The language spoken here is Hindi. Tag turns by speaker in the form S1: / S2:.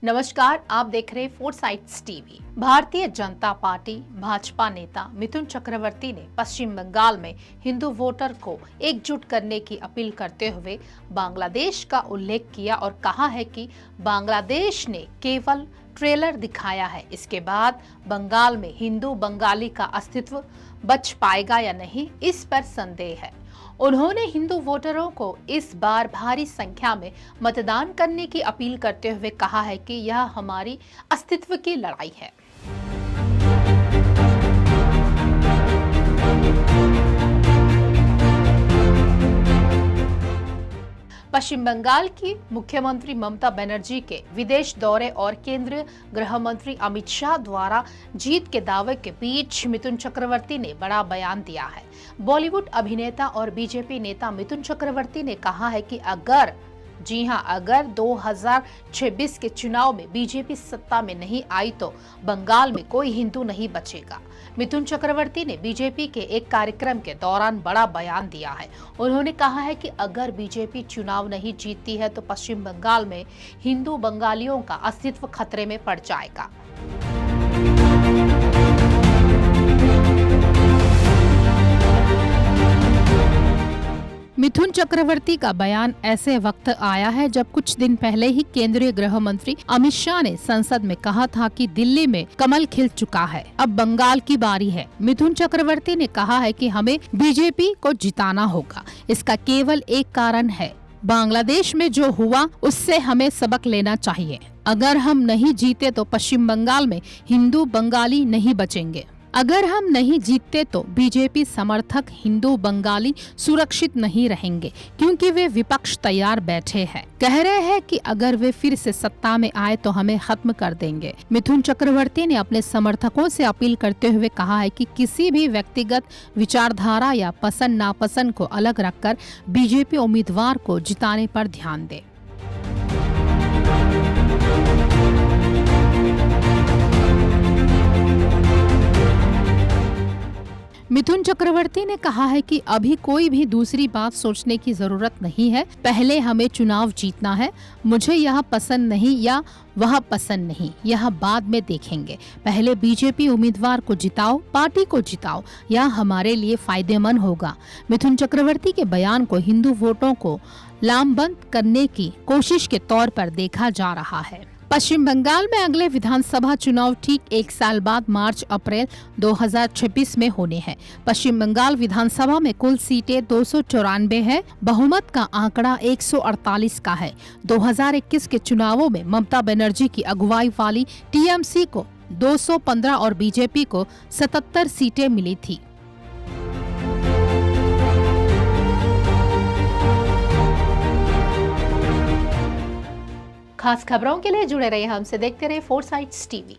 S1: नमस्कार, आप देख रहे फोरसाइट्स टीवी। भारतीय जनता पार्टी भाजपा नेता मिथुन चक्रवर्ती ने पश्चिम बंगाल में हिंदू वोटर को एकजुट करने की अपील करते हुए बांग्लादेश का उल्लेख किया और कहा है कि बांग्लादेश ने केवल ट्रेलर दिखाया है, इसके बाद बंगाल में हिंदू बंगाली का अस्तित्व बच पाएगा या नहीं, इस पर संदेह है। उन्होंने हिंदू वोटरों को इस बार भारी संख्या में मतदान करने की अपील करते हुए कहा है कि यह हमारी अस्तित्व की लड़ाई है। पश्चिम बंगाल की मुख्यमंत्री ममता बनर्जी के विदेश दौरे और केंद्रीय गृह मंत्री अमित शाह द्वारा जीत के दावे के बीच मिथुन चक्रवर्ती ने बड़ा बयान दिया है। बॉलीवुड अभिनेता और बीजेपी नेता मिथुन चक्रवर्ती ने कहा है कि अगर 2026 के चुनाव में बीजेपी सत्ता में नहीं आई तो बंगाल में कोई हिंदू नहीं बचेगा। मिथुन चक्रवर्ती ने बीजेपी के एक कार्यक्रम के दौरान बड़ा बयान दिया है। उन्होंने कहा है कि अगर बीजेपी चुनाव नहीं जीतती है तो पश्चिम बंगाल में हिंदू बंगालियों का अस्तित्व खतरे में पड़ जाएगा। मिथुन चक्रवर्ती का बयान ऐसे वक्त आया है जब कुछ दिन पहले ही केंद्रीय गृह मंत्री अमित शाह ने संसद में कहा था कि दिल्ली में कमल खिल चुका है, अब बंगाल की बारी है। मिथुन चक्रवर्ती ने कहा है कि हमें बीजेपी को जिताना होगा। इसका केवल एक कारण है, बांग्लादेश में जो हुआ उससे हमें सबक लेना चाहिए। अगर हम नहीं जीते तो पश्चिम बंगाल में हिंदू बंगाली नहीं बचेंगे। अगर हम नहीं जीतते तो बीजेपी समर्थक हिंदू बंगाली सुरक्षित नहीं रहेंगे, क्योंकि वे विपक्ष तैयार बैठे हैं। कह रहे हैं कि अगर वे फिर से सत्ता में आए तो हमें खत्म कर देंगे। मिथुन चक्रवर्ती ने अपने समर्थकों से अपील करते हुए कहा है कि किसी भी व्यक्तिगत विचारधारा या पसंद नापसंद को अलग रखकर बीजेपी उम्मीदवार को जिताने पर ध्यान दे। मिथुन चक्रवर्ती ने कहा है कि अभी कोई भी दूसरी बात सोचने की जरूरत नहीं है, पहले हमें चुनाव जीतना है। मुझे यह पसंद नहीं या वह पसंद नहीं, यह बाद में देखेंगे। पहले बीजेपी उम्मीदवार को जिताओ, पार्टी को जिताओ, यह हमारे लिए फायदेमंद होगा। मिथुन चक्रवर्ती के बयान को हिंदू वोटों को लामबंद करने की कोशिश के तौर पर देखा जा रहा है। पश्चिम बंगाल में अगले विधानसभा चुनाव ठीक एक साल बाद मार्च अप्रैल 2026 में होने हैं। पश्चिम बंगाल विधानसभा में कुल सीटें 294 है। बहुमत का आंकड़ा 148 का है। 2021 के चुनावों में ममता बनर्जी की अगुवाई वाली टीएमसी को 215 और बीजेपी को 77 सीटें मिली थी। खास खबरों के लिए जुड़े रहिए हमसे, देखते रहिए फोरसाइट्स टीवी।